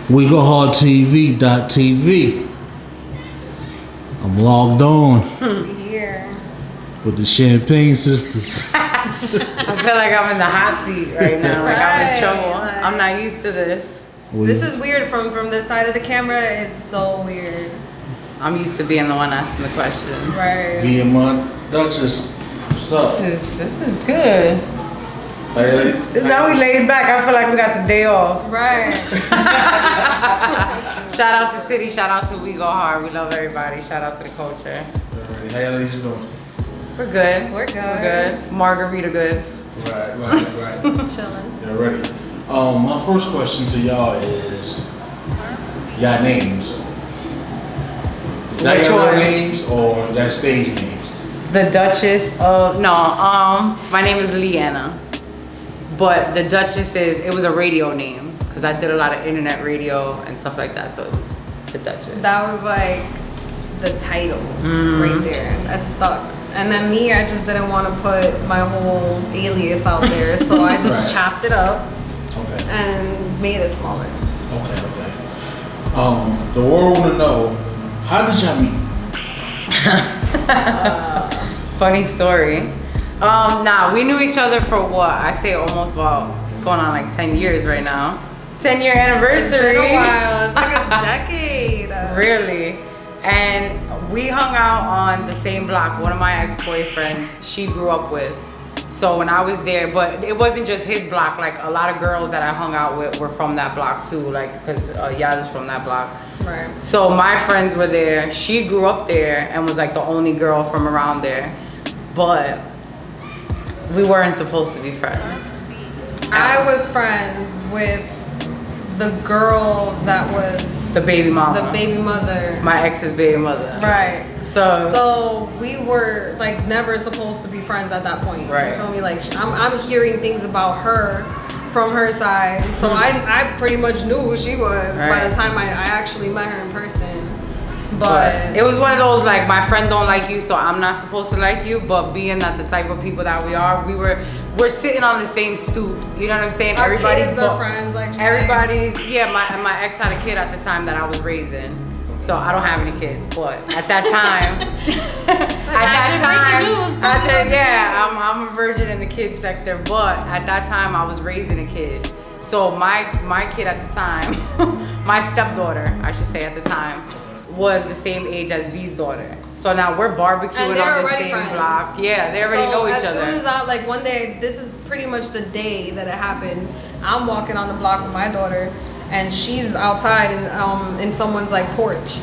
Wegohardtv.tv. I'm logged on Here. with the Champagne Sisters. I feel like I'm in the hot seat right now. Like I'm in trouble. Like, I'm not used to this. This is weird from the side of the camera. It's so weird. I'm used to being the one asking the questions. Right. Via my Dutchess. What's up? This is good. Now we laid back. I feel like we got the day off. Right. Shout out to City. Shout out to Wegohard. We love everybody. Shout out to the culture. Alright, how y'all ladies doing? We're good. We're good. We're good. Margarita good. Right. Chilling. Yeah, ready. My first question to y'all is y'all names. Is that Which your real one? names or that stage names? The Duchess of my name is Leanna, but the Duchess it was a radio name because I did a lot of internet radio and stuff like that, so it's the Duchess. That was like the title right there. That stuck. And then me, I just didn't want to put my whole alias out there, so I just Right. chopped it up Okay. and made it smaller. Okay. The world wanna know, how did y'all meet? Funny story. We knew each other for what? I say almost about, it's going on like 10 years right now. 10-year It's been anniversary. a while. It's like a decade. Really? And we hung out on the same block. One of my ex-boyfriends, she grew up with. So when I was there, but it wasn't just his block. Like a lot of girls that I hung out with were from that block too. Like, cause Yaz is from that block. Right. So my friends were there. She grew up there and was like the only girl from around there. But we weren't supposed to be friends. I was friends with the girl that was The baby mama. the baby mother. My ex's baby mother. Right. So we were like never supposed to be friends at that point. Right. You feel me? Like I'm hearing things about her from her side. So I pretty much knew who she was by Right. the time I actually met her in person. But it was one of those like, my friend don't like you, so I'm not supposed to like you. But being that the type of people that we are, we're sitting on the same stoop. You know what I'm saying? our kids are friends. Like Everybody's my ex had a kid at the time that I was raising. So I don't have any kids, but at that time, I'm a virgin in the kid sector. But at that time, I was raising a kid. So my kid at the time, my stepdaughter, I should say at the time, was the same age as V's daughter. So now we're barbecuing on the same block. Yeah, they already know each other. As soon as like one day, this is pretty much the day that it happened. I'm walking on the block with my daughter, and she's outside in someone's like porch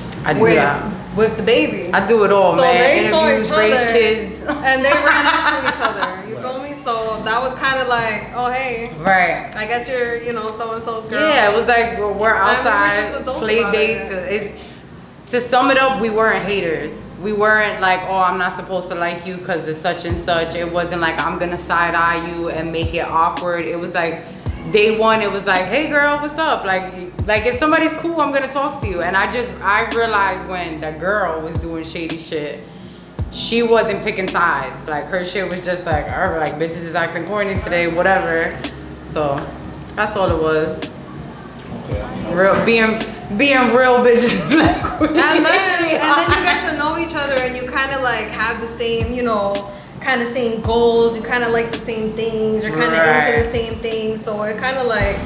with the baby. I do it all, so man. They saw Interviews, each other, raise kids, and they ran up to each other. You feel me? So that was kind of like, oh hey, right? I guess you're so and so's girl. Yeah, it was like we're outside, play dates. To sum it up, we weren't haters. We weren't like, oh, I'm not supposed to like you because it's such and such. It wasn't like I'm gonna side eye you and make it awkward. It was like day one, it was like, hey girl, what's up? Like if somebody's cool, I'm gonna talk to you. And I realized when the girl was doing shady shit, she wasn't picking sides. Like her shit was just like, all right, like bitches is acting corny today, whatever. So that's all it was. Okay. Real being real bitches. And then you get to know each other, and you kind of like have the same, kind of same goals. You kind of like the same things. You're kind of into the same things. So it kind of like,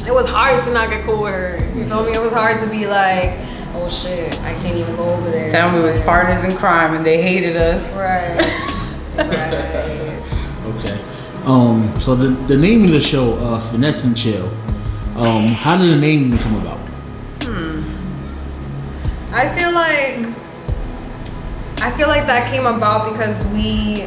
it was hard to not get cool with her. You feel me? It was hard to be like, oh shit, I can't even go over there. Then we was partners in crime, and they hated us. Right. Okay. So the name of the show, Finesse and Chill. How did the name even come about? I feel like that came about because we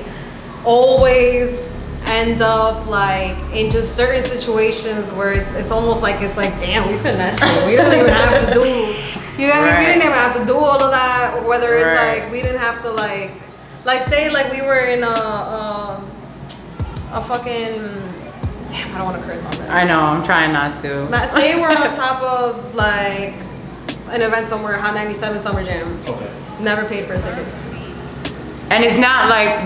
always end up like in just certain situations where it's almost like damn, we finessed it. We didn't even have to do we didn't even have to do all of that, or whether it's like we didn't have to like say like we were in a fucking, damn, I don't want to curse on that. I know, I'm trying not to. Say we're on top of like an event somewhere, Hot 97 Summer Jam. Okay. Never paid for a ticket. And it's not like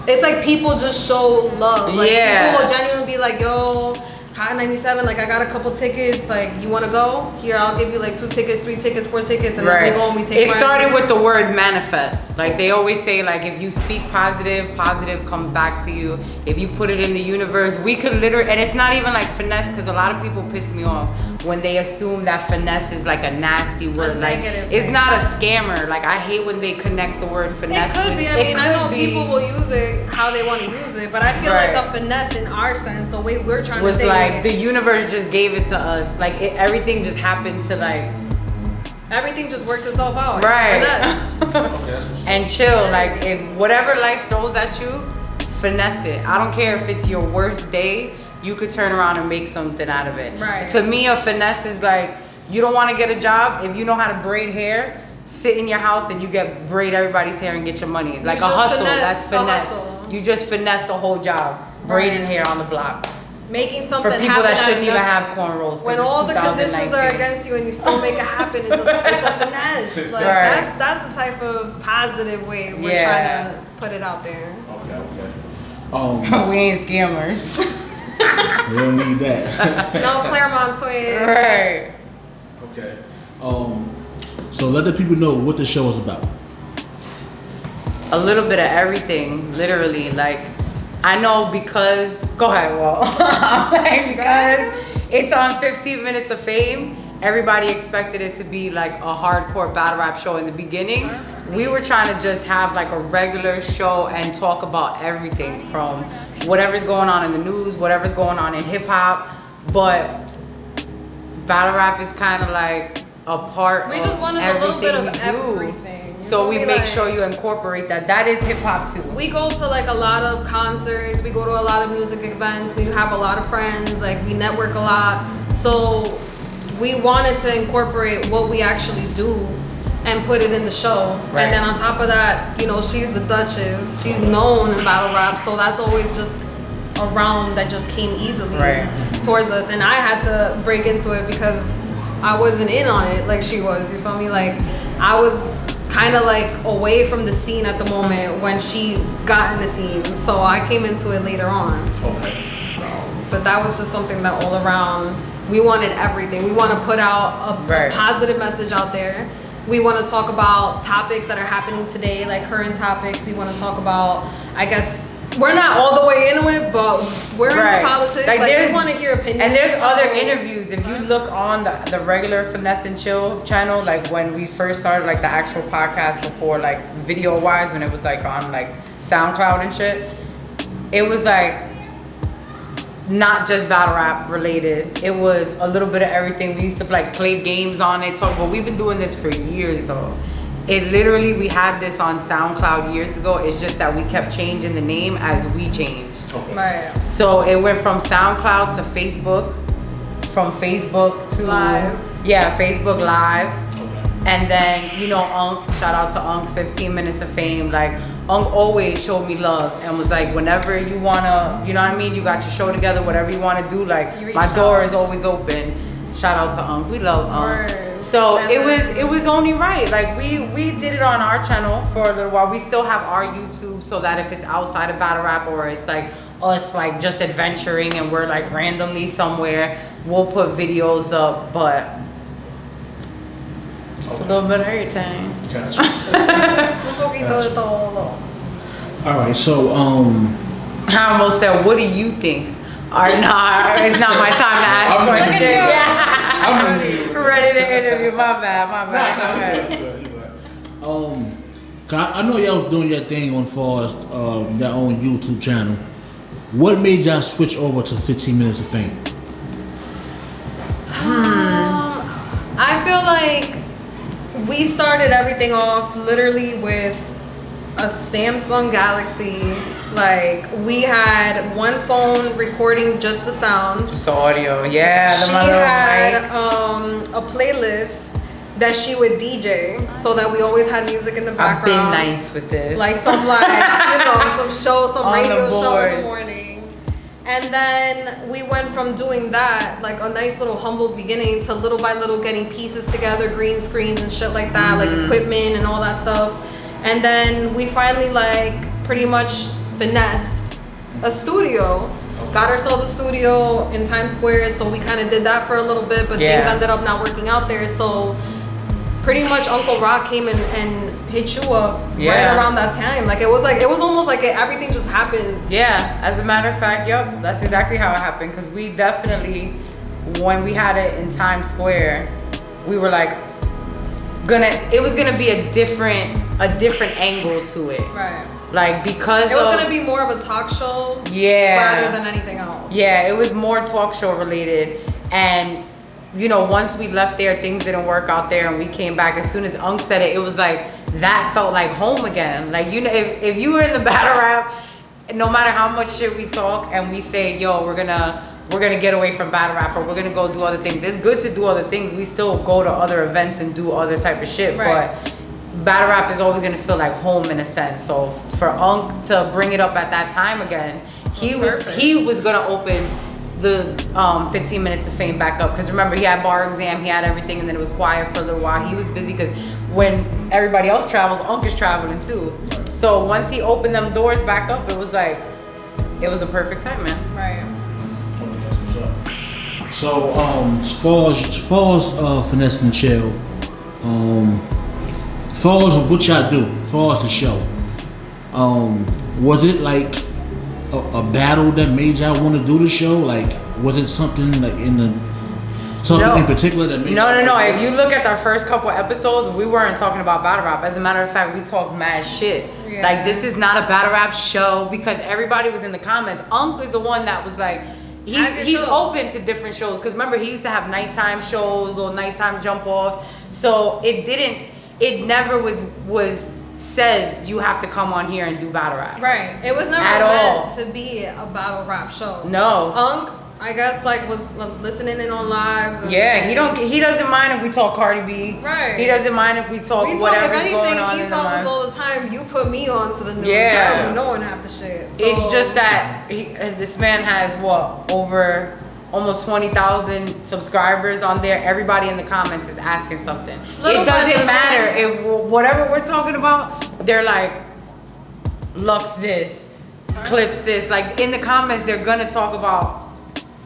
it's like people just show love. Like Yeah. people will genuinely be like, yo, Hot 97, like I got a couple tickets, like you want to go? Here, I'll give you like 2 tickets, 3 tickets, 4 tickets, and then we go and we take. It started with the word manifest. Like they always say, like if you speak positive, positive comes back to you. If you put it in the universe, we could literally, and it's not even like finesse, because a lot of people piss me off when they assume that finesse is like a nasty word. Like it's not a scammer. Like I hate when they connect the word finesse. It could be. I mean, I know people will use it how they want to use it, but I feel like a finesse in our sense, the way we're trying to say like the universe just gave it to us. Like everything just happened to like. Everything just works itself out. Right. Okay, and chill. Like if whatever life throws at you, finesse it. I don't care if it's your worst day. You could turn around and make something out of it. Right. To me, a finesse is like you don't want to get a job. If you know how to braid hair, sit in your house and you braid everybody's hair and get your money. Like a hustle. That's finesse. You just finesse the whole job. Braiding hair on the block. Making something for people that shouldn't even have cornrows. When all the conditions are against you and you still make it happen, it's a finesse. Like that's the type of positive way we're trying to put it out there. Okay. We ain't scammers. We don't need that. No Claremont twins. Right. Okay. So let the people know what the show is about. A little bit of everything, literally. Like, I know because, go ahead, Walt. Because it's on 15 Minutes of Fame, everybody expected it to be like a hardcore battle rap show in the beginning. We were trying to just have like a regular show and talk about everything from whatever's going on in the news, whatever's going on in hip hop. But battle rap is kind of like a part of everything we do. We just wanted a little bit of everything. So we make sure you incorporate that. That is hip hop too. We go to like a lot of concerts. We go to a lot of music events. We have a lot of friends. Like we network a lot. So we wanted to incorporate what we actually do and put it in the show. Right. And then on top of that, you know, she's the Dutchess. She's known in battle rap. So that's always just a realm that just came easily towards us. And I had to break into it because I wasn't in on it like she was. You feel me? Like I was kind of like away from the scene at the moment when she got in the scene. So I came into it later on. Okay. So, but that was just something that all around, we wanted everything. We want to put out a positive message out there. We want to talk about topics that are happening today, like current topics. We want to talk about, I guess, we're not all the way into it, but we're into politics. Like we want to hear opinions. And there's other interviews. If you look on the regular Finesse and Chill channel, like when we first started like the actual podcast before, like video wise, when it was like on like SoundCloud and shit, it was like not just battle rap related. It was a little bit of everything. We used to like play games on it, but we've been doing this for years though. It literally, we had this on SoundCloud years ago. It's just that we kept changing the name as we changed. Okay. Right. So it went from SoundCloud to Facebook, from Facebook to Live. Yeah, Facebook Live. Okay. And then, you know, Unc, shout out to Unc, 15 Minutes of Fame. Like, Unc always showed me love and was like, whenever you wanna, you know what I mean? You got your show together, whatever you wanna do, like, my door is always open. Shout out to Unc. We love Unc. So it was only right. Like we did it on our channel for a little while. We still have our YouTube so that if it's outside of battle rap or it's like us like just adventuring and we're like randomly somewhere, we'll put videos up, but it's a little bit of everything. Gotcha. All right, so I almost said, what do you think? Or nah, it's not my time to ask questions. Yeah. I'm ready to interview. My bad. I know y'all was doing your thing on far as your own YouTube channel. What made y'all switch over to 15 Minutes of Fame? I feel like we started everything off literally with a Samsung Galaxy. Like we had one phone recording just the sound. Just audio, yeah. She had a playlist that she would DJ, so that we always had music in the background. I've been nice with this. Like some some show, some radio show in the morning. And then we went from doing that, like a nice little humble beginning, to little by little getting pieces together, green screens and shit like that, like equipment and all that stuff. And then we finally like pretty much finessed a studio got ourselves a studio in Times Square, so we kind of did that for a little bit, but things ended up not working out there. So pretty much Uncle Rock came and hit you up right around that time. Like it was almost like everything just happens. Yeah, as a matter of fact, yep, that's exactly how it happened. Because we definitely, when we had it in Times Square, we were like, it was gonna be a different angle to it. Right. Like because it was gonna be more of a talk show. Rather than anything else. Yeah, it was more talk show related. And you know, once we left there, things didn't work out there, and we came back. As soon as Unc said it, it was like that felt like home again. Like, you know, if you were in the battle rap, no matter how much shit we talk and we say, yo, we're gonna get away from battle rap, or we're gonna go do other things. It's good to do other things. We still go to other events and do other type of shit, but battle rap is always gonna feel like home in a sense. So for Unc to bring it up at that time again, he was gonna open the 15 minutes of fame back up, because remember, he had bar exam, he had everything, and then it was quiet for a little while. He was busy because when everybody else travels, Unc is traveling too. So once he opened them doors back up, it was like, it was a perfect time, man. Right. Okay, that's what's up. So as far as Finesse and Chill, as far as what y'all do, as far as the show, was it like a battle that made y'all want to do the show? Like, was it something like in particular that made No. If you look at our first couple episodes, we weren't talking about battle rap. As a matter of fact, we talked mad shit. Yeah. Like, this is not a battle rap show, because everybody was in the comments. Unc is the one that was like, he's open to different shows. Because remember, he used to have nighttime shows, little nighttime jump offs. So it never was said you have to come on here and do battle rap. Right. It was never meant to be a battle rap show. No. Unc, I guess, like, was listening in on lives. He doesn't mind if we talk Cardi B. Right. He doesn't mind if we talk whatever's going on. He tells us all the time, you put me on to the news. Yeah. I don't be knowing half the shit. So. It's just that this man has over almost 20,000 subscribers on there. Everybody in the comments is asking something. It doesn't matter if whatever we're talking about, they're like, Lux this, Clips this. Like, in the comments, they're gonna talk about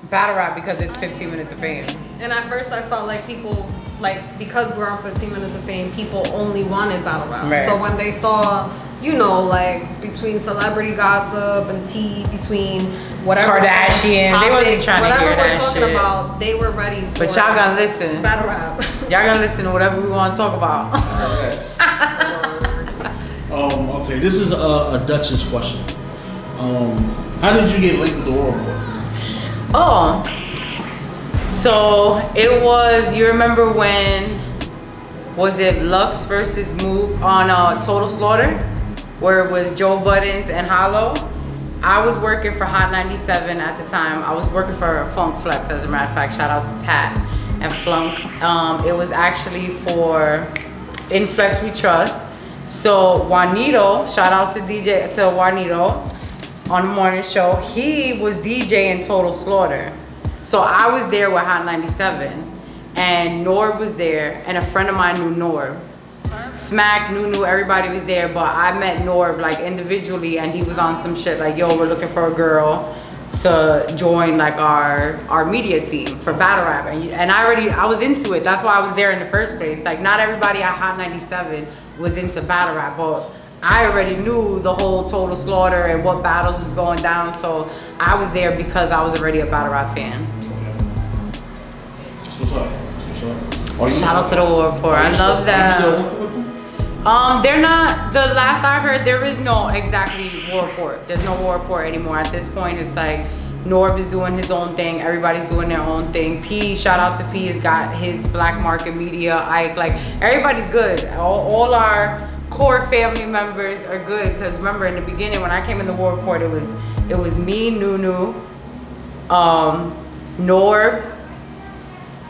battle rap because it's 15 minutes of fame. And at first I felt like people, like, because we're on 15 minutes of fame, people only wanted battle rap. Right. So when they saw, you know, like, between celebrity gossip and tea, between whatever Kardashian, topics, they wasn't trying to hear that we're talking shit. about, they were ready for. But y'all gonna listen. Battle rap. Y'all gonna listen to whatever we want to talk about. Okay, this is a Dutchess question. How did you get linked with the World War? Oh, so it was, you remember when, was it Lux versus Moog on Total Slaughter, where it was Joe Buttons and Hollow? I was working for Hot 97 at the time. I was working for Funk Flex, as a matter of fact. Shout out to Tat and Flunk. It was actually for In Flex We Trust. So Juanito, shout out to Juanito on the morning show. He was DJing Total Slaughter. So I was there with Hot 97, and Norb was there, and a friend of mine knew Norb. Smack, Nunu, everybody was there, but I met Norb like individually, and he was on some shit like, yo, we're looking for a girl to join like our media team for battle rap, and I was into it. That's why I was there in the first place. Like, not everybody at Hot 97 was into battle rap, but I already knew the whole Total Slaughter and what battles was going down, so I was there because I was already a battle rap fan. Okay. That's what's up. Shout out to the War Report. I love them. They're not, the last I heard, there is no exactly War Report. There's no War Report anymore. At this point, it's like Norb is doing his own thing. Everybody's doing their own thing. P, shout out to P, has got his Black Market Media. Ike, like, everybody's good. All our core family members are good, because remember in the beginning when I came in the War Report, it was me, Nunu, Norb,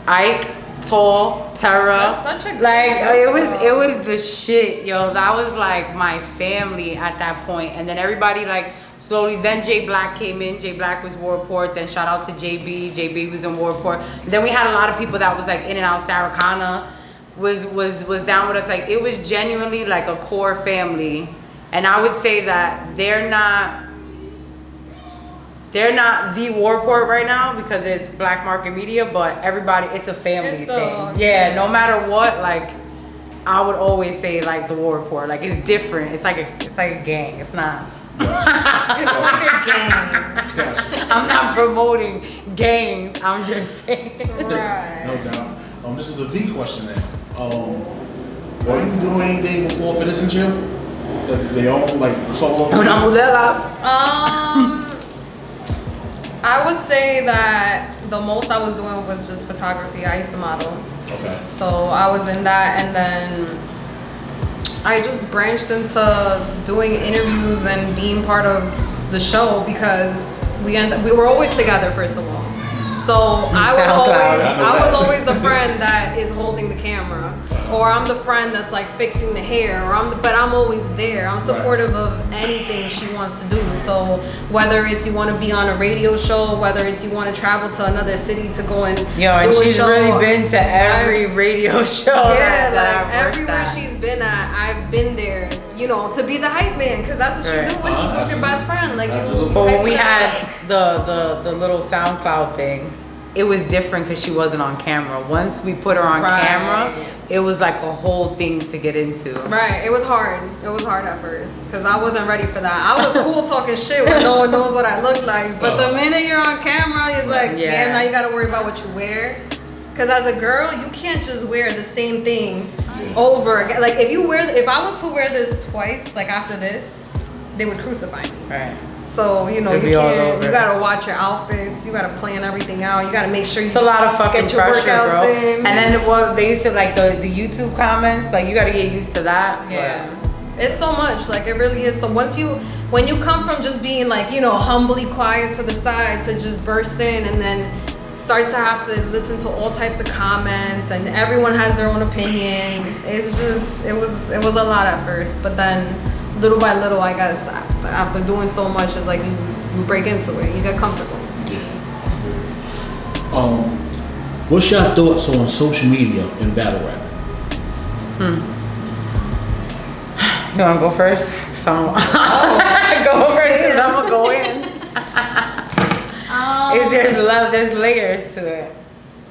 Ike, Tall, Terra. That's such a like it was the shit, yo. That was like my family at that point. And then everybody like slowly, then Jay Black came in. Jay Black was War Report. Then shout out to JB. JB was in War Report. Then we had a lot of people that was like in and out. Sarah Connor was down with us. Like, it was genuinely like a core family. And I would say that they're They're not the Warport right now because it's black market media, but everybody, it's a family thing. Yeah, no matter what, like I would always say like the Warport. Like it's different. It's like a gang. It's not. It's like a gang. I'm not promoting gangs. I'm just saying. Right. No doubt. This is a V question then. Were you doing anything before FINESSE and Chill? They all like solo? I would say that the most I was doing was just photography. I used to model. Okay. So I was in that, and then I just branched into doing interviews and being part of the show because we were always together, first of all. So I was always the friend that is holding the camera, or I'm the friend that's like fixing the hair, but I'm always there. I'm supportive of anything she wants to do. So whether it's you want to be on a radio show, whether it's you want to travel to another city to go and and she's really been to every radio show. Yeah, like everywhere she's been at, I've been there. You know, to be the hype man, because that's what you do with your best friend. Like, but when we had the little SoundCloud thing, it was different because she wasn't on camera. Once we put her on camera, it was like a whole thing to get into. Right, it was hard. It was hard at first because I wasn't ready for that. I was cool talking shit when no one knows what I look like. But the minute you're on camera, it's like, damn, now you got to worry about what you wear. Because as a girl, you can't just wear the same thing over again. Like if I was to wear this twice, like after this, they would crucify me. Right. So you gotta watch your outfits. You gotta plan everything out. You gotta make sure it's a lot of fucking get your pressure, workouts bro. in. And then they used to like the YouTube comments. Like you gotta get used to that. Yeah. It's so much. Like it really is. So when you come from just being like humbly quiet to the side to just burst in and then start to have to listen to all types of comments and everyone has their own opinion. It's just it was a lot at first, but then little by little I got after doing so much, it's like you break into it, you get comfortable. Yeah. What's your thoughts on social media and battle rap? You wanna go first? Go first because I'm gonna go in. There's layers to it.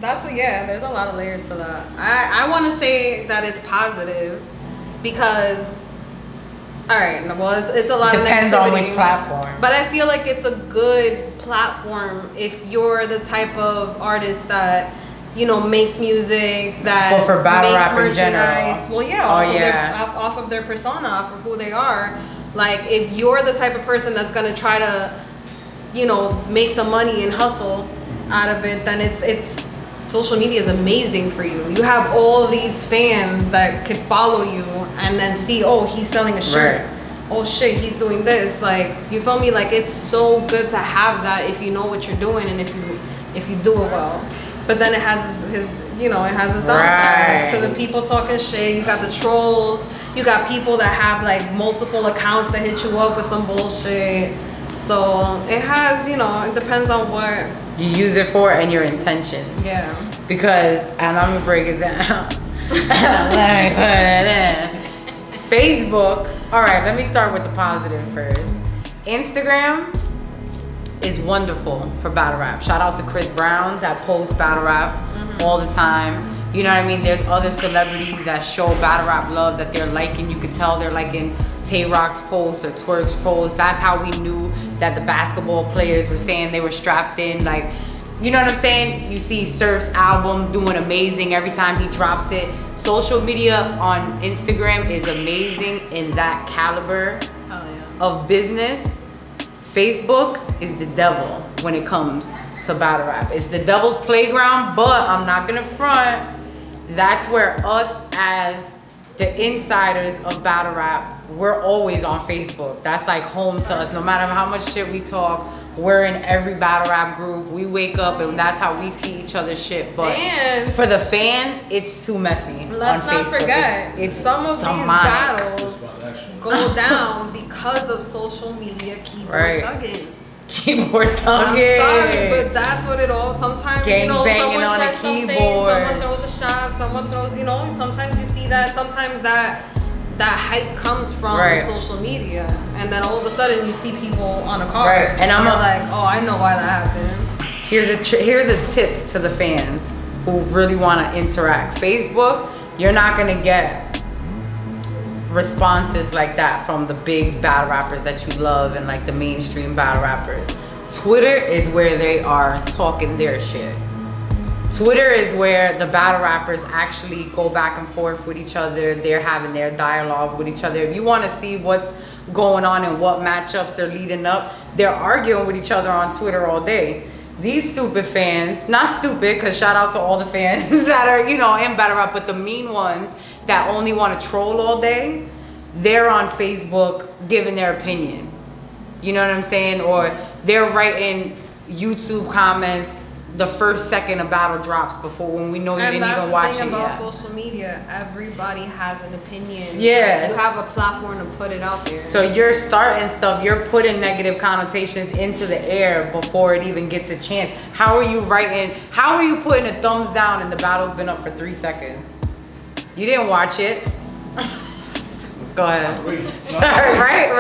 There's a lot of layers to that. I want to say that it's positive because, all right, well, it's a lot of negativity. Depends on which platform. But I feel like it's a good platform if you're the type of artist that, makes music, that for battle makes rap in general. Well, off of their persona, off of who they are. Like, if you're the type of person that's going to try to make some money and hustle out of it, then it's social media is amazing for you. You have all these fans that could follow you and then see, oh, he's selling a shirt. Right. Oh shit, he's doing this. Like, you feel me? Like, it's so good to have that if you know what you're doing and if you do it well. But then it has his downsides. Right. To the people talking shit, you got the trolls, you got people that have like multiple accounts that hit you up with some bullshit. So it has, it depends on what you use it for and your intentions. Yeah. Because, and I'm gonna break it down. Let me put it in. Facebook. All right, let me start with the positive first. Instagram is wonderful for battle rap. Shout out to Chris Brown that posts battle rap all the time. You know what I mean? There's other celebrities that show battle rap love that they're liking. You could tell they're liking Tay-Rock's post or Twerk's post. That's how we knew that the basketball players were saying they were strapped in. Like, you know what I'm saying? You see Surf's album doing amazing every time he drops it. Social media on Instagram is amazing in that caliber of business. Facebook is the devil when it comes to battle rap. It's the devil's playground, but I'm not gonna front. That's where us as the insiders of battle rap, we're always on Facebook. That's like home to us. No matter how much shit we talk, we're in every battle rap group. We wake up and that's how we see each other's shit. But for the fans, it's too messy. Let's not forget, it's some of these battles go down because of social media keyboard thugging. Keyboard thugging. I'm sorry, but that's what it all. Sometimes someone says something, someone throws a shot, someone throws. Sometimes you see that. Sometimes that that hype comes from Right. social media, and then all of a sudden you see people on a car, Right. And I'm like, oh, I know why that happened. Here's a tip to the fans who really want to interact. Facebook, you're not gonna get responses like that from the big battle rappers that you love and like the mainstream battle rappers. Twitter is where they are talking their shit. Twitter is where the battle rappers actually go back and forth with each other. They're having their dialogue with each other. If you want to see what's going on and what matchups are leading up, they're arguing with each other on Twitter all day. These stupid fans, not stupid, because shout out to all the fans that are, you know, in battle rap, but the mean ones that only want to troll all day, they're on Facebook giving their opinion. You know what I'm saying? Or they're writing YouTube comments the first second a battle drops before, when we know you didn't even watch it yet. And that's the thing about social media. Everybody has an opinion. Yes. You have a platform to put it out there. So you're starting stuff, you're putting negative connotations into the air before it even gets a chance. How are you putting a thumbs down and the battle's been up for 3 seconds? You didn't watch it. Go ahead. Sorry, right?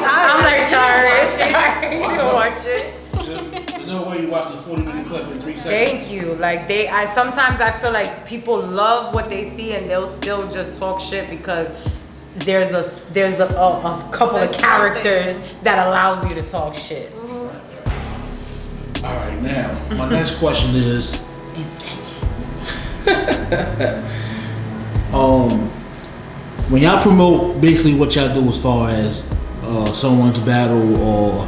I'm like, sorry. You didn't watch it. There's no way you watch the 40-minute clip in 3 seconds. Thank you. Like sometimes I feel like people love what they see and they'll still just talk shit because there's a couple of characters that allows you to talk shit. Mm-hmm. All right, now my next question is intention. When y'all promote basically what y'all do as far as someone's battle or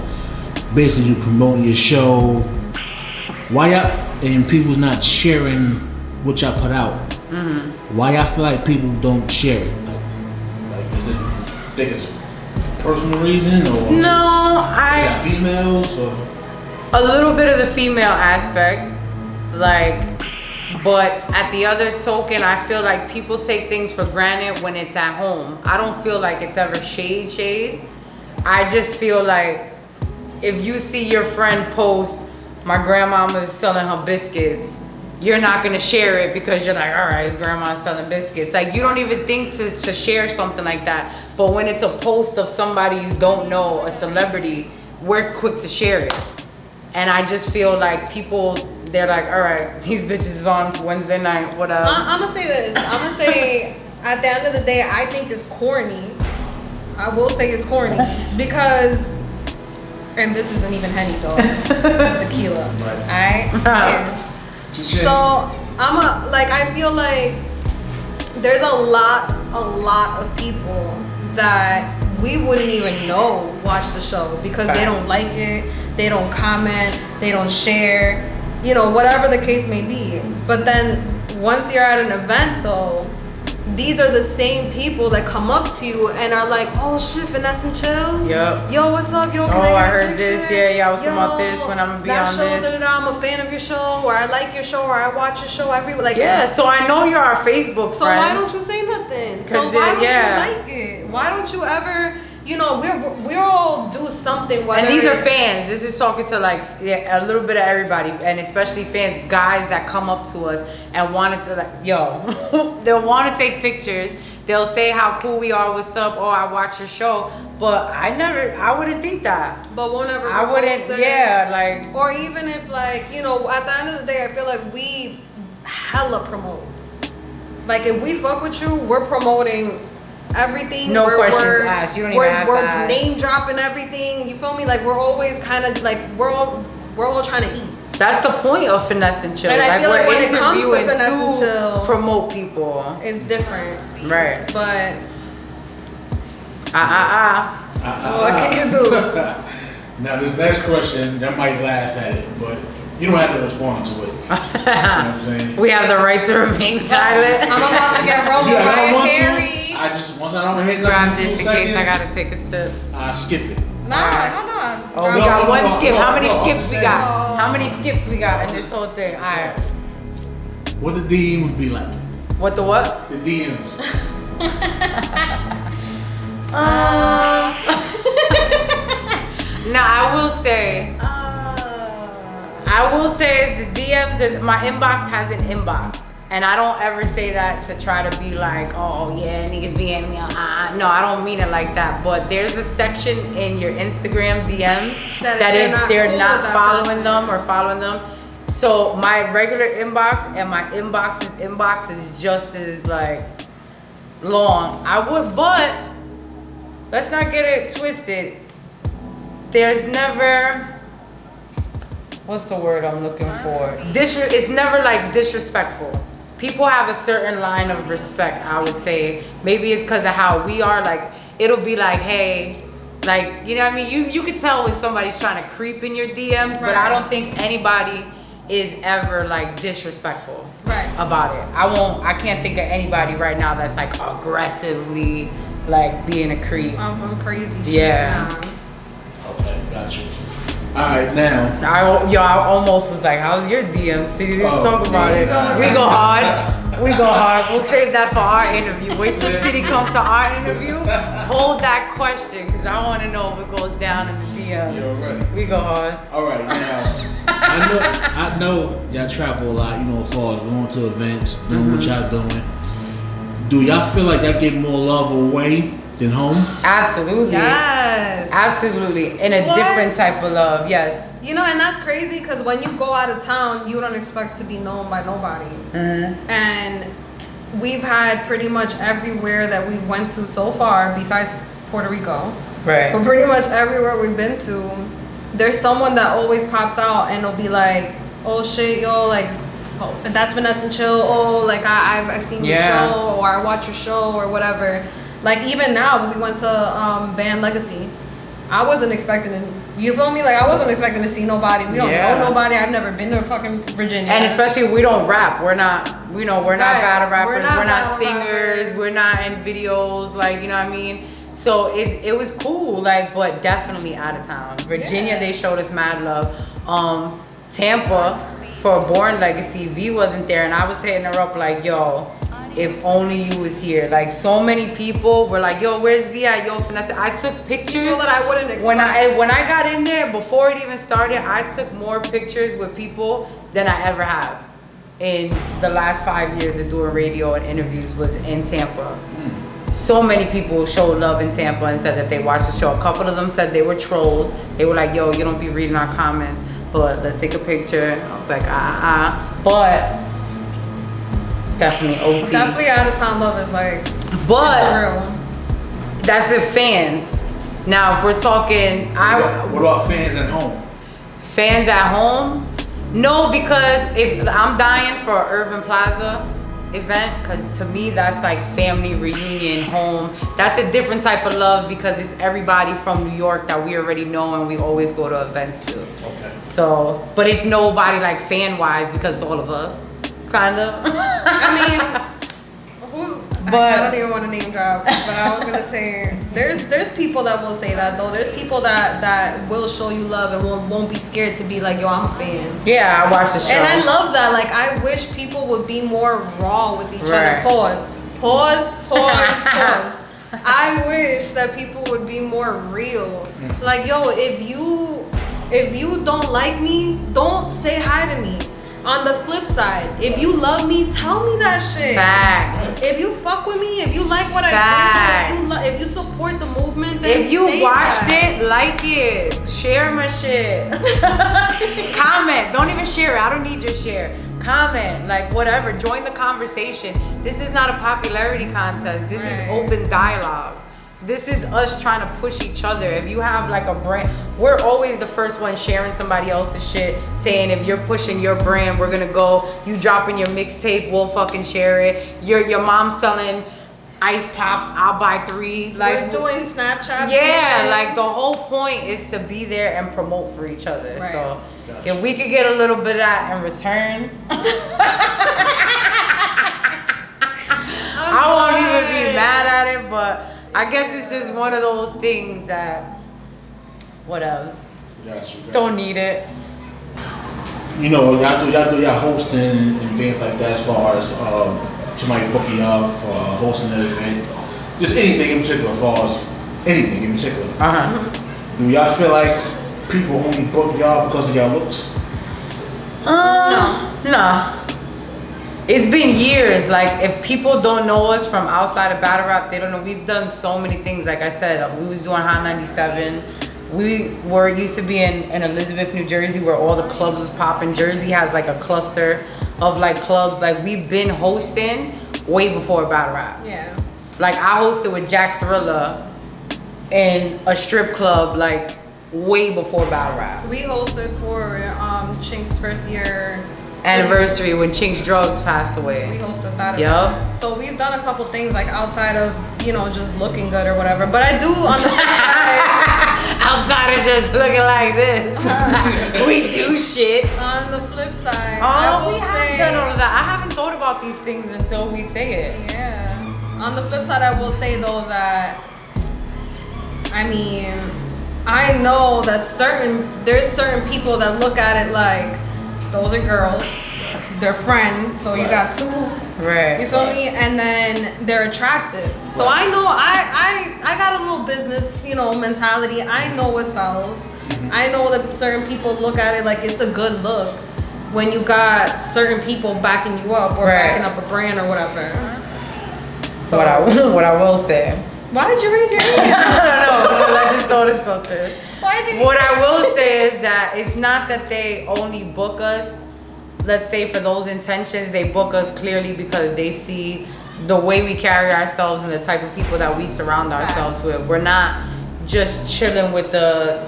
basically you promoting your show, why y'all and people's not sharing what y'all put out? Mm-hmm. Why y'all feel like people don't share it? Like is it think it's personal reason or is that females or a little bit of the female aspect, like. But at the other token, I feel like people take things for granted when it's at home. I don't feel like it's ever shade. I just feel like if you see your friend post, my grandmama's selling her biscuits, you're not gonna share it because you're like, all right, his grandma's selling biscuits. Like you don't even think to share something like that. But when it's a post of somebody you don't know, a celebrity, we're quick to share it. And I just feel like people, they're like, all right, these bitches is on Wednesday night, what else? I'm gonna say this. I'm gonna say, at the end of the day, I think it's corny. I will say it's corny because, and this isn't even Henny though. This is tequila. Right. Alright? Cheers. So I feel like there's a lot of people that we wouldn't even know watch the show because they don't like it, they don't comment, they don't share, you know, whatever the case may be. But then once you're at an event though, these are the same people that come up to you and are like, oh shit, Finesse and Chill. Yep. Yo, what's up? Yo, can I I get a heard picture? this. Yeah, I was talking about this when I'm gonna be on show, this. I'm a fan of your show, or I like your show, or I watch your show every like. Yeah, so I know you're our Facebook friends. So why don't you say nothing? So why don't you like it? Why don't you ever? You know, we all do something. And these are fans. This is talking to like a little bit of everybody, and especially fans, guys that come up to us and wanted to like, yo, they'll want to take pictures. They'll say how cool we are, what's up, oh, I watch your show. But I wouldn't think that. But won't ever. I wouldn't, like. Or even if like, you know, at the end of the day, I feel like we hella promote. Like if we fuck with you, we're promoting everything. No questions asked. You don't even have to ask. We're name dropping everything. You feel me? Like we're always kind of like, we're all trying to eat. That's the point of Finesse and Chill. And I feel like when it comes to interviewing Finesse and Chill, promote people. It's different. Right. But what can you do? Now this next question, I might laugh at it, but you don't have to respond to it. You know what I'm saying? We have the right to remain silent. I'm about to get Roman Mariah Carey. I just once I don't hit grab this in case I gotta take a sip. I skip it. Nah, hold on. Oh, we got one skip. How many skips we got? How many skips we got in this whole thing? All right. What the DMs be like? What the what? The DMs. Now I will say the DMs and my inbox has an inbox. And I don't ever say that to try to be like, oh yeah, niggas be hitting me up. No, I don't mean it like that. But there's a section in your Instagram DMs that if they're not following them or following them. So my regular inbox and my inbox is just as like long. But let's not get it twisted. There's never, what's the word I'm looking for? It's never like disrespectful. People have a certain line of respect, I would say. Maybe it's because of how we are. Like, it'll be like, hey, like, you know what I mean? You can tell when somebody's trying to creep in your DMs, but I don't think anybody is ever like disrespectful about it. I can't think of anybody right now that's like aggressively like being a creep. On some crazy shit. Yeah. Okay, got you. All right, now. I almost was like, how's your DM? See, let's talk about it. We go hard. We'll save that for our interview. Wait till City comes to our interview. Hold that question, because I want to know if it goes down in the DMs. You're ready. We go hard. All right, now. I know y'all travel a lot, you know, as far as going to events, doing what y'all doing. Do y'all feel like that get more love away than home? Absolutely. Yes. Absolutely. In a different type of love, yes. You know, and that's crazy because when you go out of town, you don't expect to be known by nobody. And we've had pretty much everywhere that we went to so far, besides Puerto Rico. Right. But pretty much everywhere we've been to, there's someone that always pops out and they'll be like, oh shit, yo, like, oh, that's Finesse and Chill. Oh, like I've seen your show, or I watch your show, or whatever. Like even now, when we went to Band Legacy, I wasn't expecting it. You feel me? Like I wasn't expecting to see nobody. We don't know nobody. I've never been to fucking Virginia. And especially we don't rap. We're not battle rappers. We're not singers. We're not in videos. Like, you know what I mean? So it was cool. Like, but definitely out of town. Virginia, they showed us mad love. Tampa for Born Legacy, V wasn't there, and I was hitting her up like, yo, if only you was here. Like so many people were like, yo, where's V at? Yo, Finesse. I took pictures. People that I wouldn't expect. When I got in there, before it even started, I took more pictures with people than I ever have in the last 5 years of doing radio and interviews was in Tampa. So many people showed love in Tampa and said that they watched the show. A couple of them said they were trolls. They were like, yo, you don't be reading our comments, but let's take a picture. I was like, but definitely OT. Definitely out of town love is like, but that's it, fans. Now, if we're talking, what about fans at home? Fans at home? No, because if I'm dying for Irving Plaza event, because to me that's like family reunion, home. That's a different type of love because it's everybody from New York that we already know and we always go to events to. Okay. So, but it's nobody like fan wise because it's all of us. Kind of. I mean, I don't even want to name drop, but I was gonna say there's people that will say that though. There's people that will show you love and won't be scared to be like, yo, I'm a fan. Yeah, I watched the show. And I love that. Like, I wish people would be more raw with each other. Pause. I wish that people would be more real. Like, yo, if you don't like me, don't say hi to me. On the flip side, if you love me, tell me that shit. Facts. If you fuck with me, if you like what I do, if you support the movement, then if you watched it, like it, share my shit. Comment. Don't even share it. I don't need your share. Comment, like whatever. Join the conversation. This is not a popularity contest. This is open dialogue. This is us trying to push each other. If you have like a brand, we're always the first one sharing somebody else's shit, saying if you're pushing your brand, we're gonna go. You dropping your mixtape, we'll fucking share it. Your mom selling ice pops, I'll buy 3. Like, we're doing Snapchat. Yeah, like the whole point is to be there and promote for each other. Right. So if we could get a little bit of that in return, I won't even be mad at it, but I guess it's just one of those things that, what else? Don't need it. You know, y'all do y'all hosting and things like that as far as somebody booking y'all for hosting an event. Just anything in particular as far as anything in particular. Do y'all feel like people only book y'all because of y'all looks? No. It's been years. Like, if people don't know us from outside of battle rap, they don't know. We've done so many things. Like I said, we was doing Hot 97. We used to be in Elizabeth, New Jersey, where all the clubs was popping. Jersey has like a cluster of like clubs. Like, we've been hosting way before battle rap. Yeah. Like, I hosted with Jack Thriller in a strip club, like, way before battle rap. We hosted for Chink's first year anniversary when Chink's Drugs passed we away. hosted that Yup. event. So we've done a couple things like outside of, you know, just looking good or whatever. But I do on the flip side. Outside of just looking like this. We do shit. On the flip side, I will We have done all of that. I haven't thought about these things until we say it. Yeah. On the flip side, I will say though that, I mean, I know that there's certain people that look at it like, those are girls, they're friends, so you got two, Right. you feel me? And then they're attractive. So I know I got a little business, you know, mentality. I know what sells. I know that certain people look at it like it's a good look when you got certain people backing you up or Right. backing up a brand or whatever. So what I will say. Why did you raise your hand? I don't know, because I just thought of something. Why did you? What I will say is that it's not that they only book us, let's say for those intentions, they book us clearly because they see the way we carry ourselves and the type of people that we surround ourselves with. We're not just chilling with the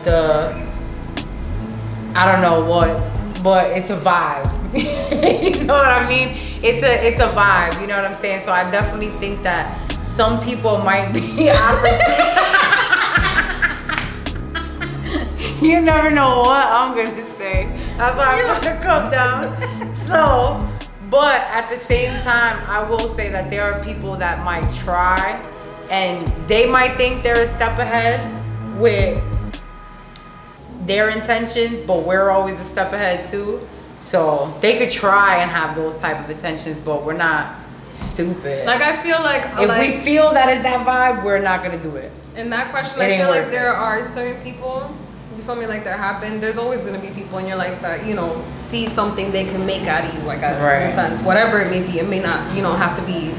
I don't know what, but it's a vibe. You know what I mean? It's a vibe, you know what I'm saying? So I definitely think that some people might be You never know what I'm gonna say. That's why I'm gonna come down. So, but at the same time, I will say that there are people that might try and they might think they're a step ahead with their intentions, but we're always a step ahead too. So they could try and have those type of intentions, but we're not stupid. Like, I feel like If we feel that is that vibe, we're not gonna do it. in that question, It I ain't feel like worth there are certain people, you feel me, like there have been, there's always gonna be people in your life that, you know, see something they can make out of you, I guess, in a sense. Whatever it may be, it may not, you know, have to be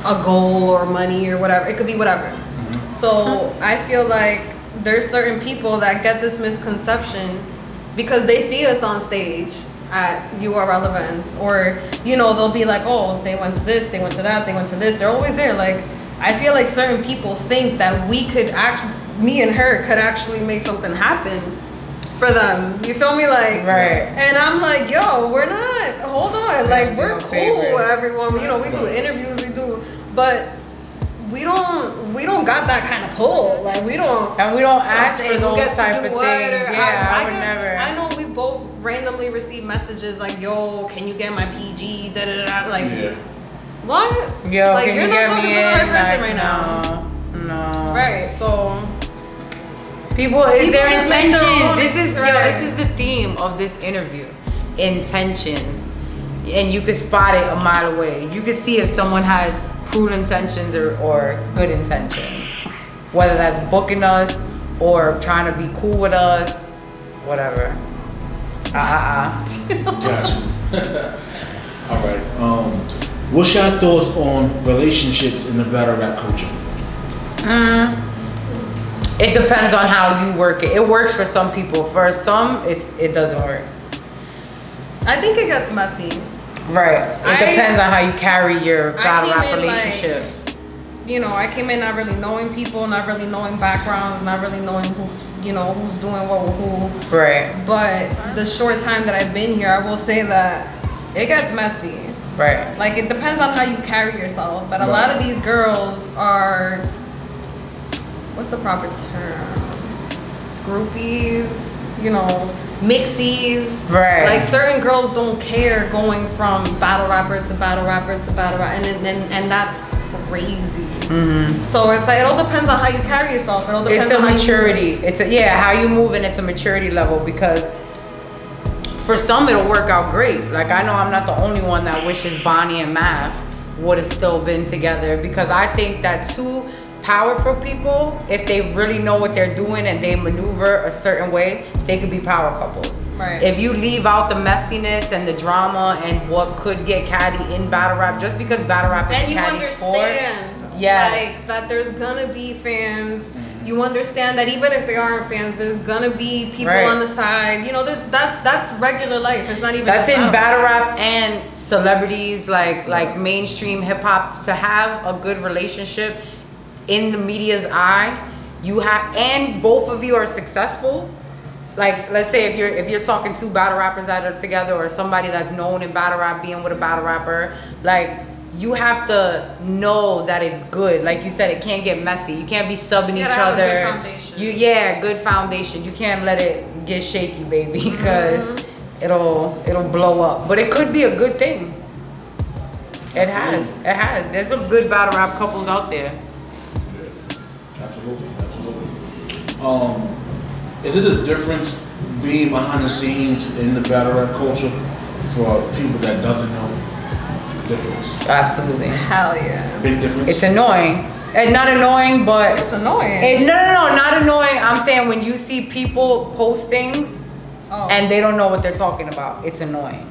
a goal or money or whatever. It could be whatever. So I feel like there's certain people that get this misconception because they see us on stage at URL events, or, you know, they'll be like, oh, they went to this, they went to that, they went to this. They're always there. Like, I feel like certain people think that we could actually, me and her could actually make something happen for them. You feel me? Like, Right. And I'm like, yo, we're not, hold on. Like, we're cool with everyone. You know, we do interviews, but we don't got that kind of pull. Like, we don't. And we don't ask for who those gets to type do of what, things. or Yeah, I would get- never. I know we both randomly receive messages like, yo, can you get my PG? Da da da. Like, what? Yo, like, can you're you not get talking me to the in? right person Like, right now. No. Right. So People, is their just make their intentions. own- This is the theme of this interview. Intentions. And you could spot it a mile away. You could see if someone has cruel intentions or good intentions. Whether that's booking us or trying to be cool with us, whatever. Gotcha. All right. What's your thoughts on relationships in the battle rap culture? It depends on how you work it. It works for some people. For some, it doesn't work. I think it gets messy. Right. It depends on how you carry your battle rap came in, relationship. You know, I came in not really knowing people, not really knowing backgrounds, not really knowing who's doing what with who. Right. But the short time that I've been here, I will say that it gets messy. Right. Like, it depends on how you carry yourself. But a lot of these girls are, what's the proper term? Groupies, you know, mixies. Right. Like, certain girls don't care going from battle rapper to battle rapper to battle rapper, and that's crazy. So it's like, it all depends on how you carry yourself. It all depends It's a on maturity. How you move, and it's a maturity level, because for some it'll work out great. Like, I know I'm not the only one that wishes Bonnie and Math would have still been together, because I think that two powerful people, if they really know what they're doing and they maneuver a certain way, they could be power couples. Right. If you leave out the messiness and the drama and what could get catty in battle rap, just because battle rap is and you catty understand, like that there's gonna be fans. You understand that even if they aren't fans, there's gonna be people on the side. You know, there's that's regular life. It's not even. That's in battle rap and celebrities, like mainstream hip hop. To have a good relationship in the media's eye, you have, and both of you are successful. Like, let's say if you're talking two battle rappers that are together, or somebody that's known in battle rap being with a battle rapper, like, you have to know that it's good. Like you said, it can't get messy. You can't be subbing each other. Have a good foundation. Good foundation. You can't let it get shaky, baby, because it'll blow up. But it could be a good thing. It has. There's some good battle rap couples out there. Absolutely. Is it a difference being behind the scenes in the battle rap culture for people that doesn't know the difference? Absolutely. Hell yeah. Big difference. It's annoying. And not annoying, but it's annoying. No, not annoying. I'm saying when you see people post things and they don't know what they're talking about, it's annoying.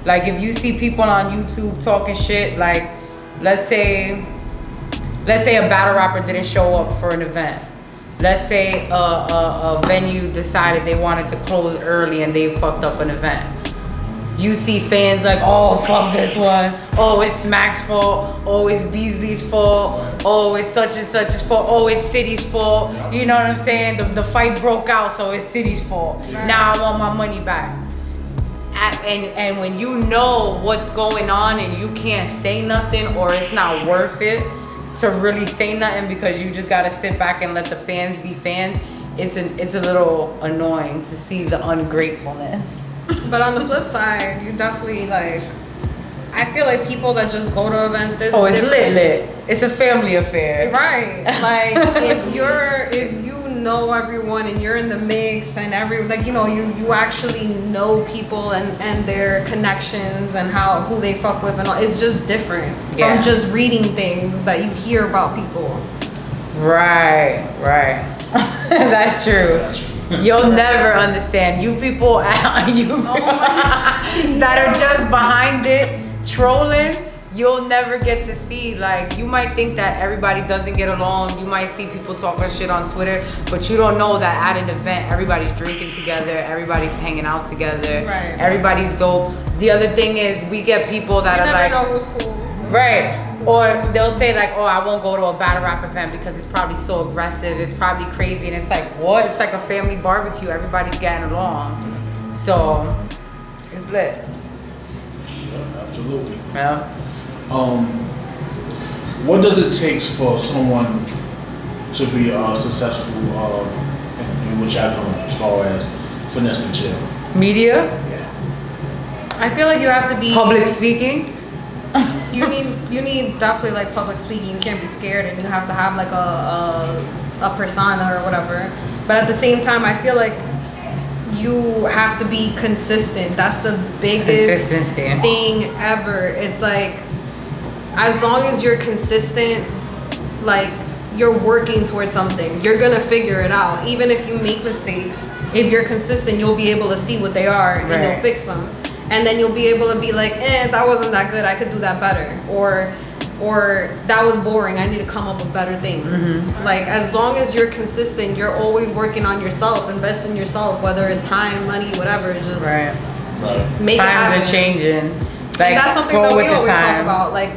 Like if you see people on YouTube talking shit, like let's say a battle rapper didn't show up for an event. Let's say a venue decided they wanted to close early and they fucked up an event. You see fans like, oh, fuck this one. Oh, it's Smack's fault. Oh, it's Beasley's fault. Oh, it's such and such's fault. Oh, it's City's fault. You know what I'm saying? The fight broke out, so it's City's fault. Right. Now I want my money back. And when you know what's going on and you can't say nothing, or it's not worth it to really say nothing because you just gotta sit back and let the fans be fans, it's a little annoying to see the ungratefulness. But on the flip side, you definitely like, I feel like people that just go to events, there's a it's difference. lit. It's a family affair. Right. Like if you know everyone and you're in the mix and you actually know people and their connections and who they fuck with and all, it's just different from just reading things that you hear about people. Right. That's true. You'll never understand. You people that are just behind it trolling, you'll never get to see. Like, you might think that everybody doesn't get along. You might see people talking shit on Twitter, but you don't know that at an event, everybody's drinking together, everybody's hanging out together, right. Everybody's dope. The other thing is, we get people that are like, know who's cool. Right. Or they'll say like, oh, I won't go to a battle rap event because it's probably so aggressive, it's probably crazy, and it's like, what? It's like a family barbecue, everybody's getting along. So, it's lit. Yeah, absolutely. Yeah. What does it take for someone to be successful in what y'all doing as far as finesse and chill? Media? Yeah. I feel like you have to be Public speaking? You need definitely like public speaking. You can't be scared, and you have to have like a persona or whatever. But at the same time, I feel like you have to be consistent. That's the biggest thing ever. It's like, as long as you're consistent, like you're working towards something, you're gonna figure it out. Even if you make mistakes, if you're consistent, you'll be able to see what they are and you'll fix them. And then you'll be able to be like, that wasn't that good, I could do that better. Or that was boring, I need to come up with better things. Mm-hmm. Like, as long as you're consistent, you're always working on yourself, invest in yourself, whether it's time, money, whatever, just make it happen. Times are changing. Like, that's something that we always talk about. Like,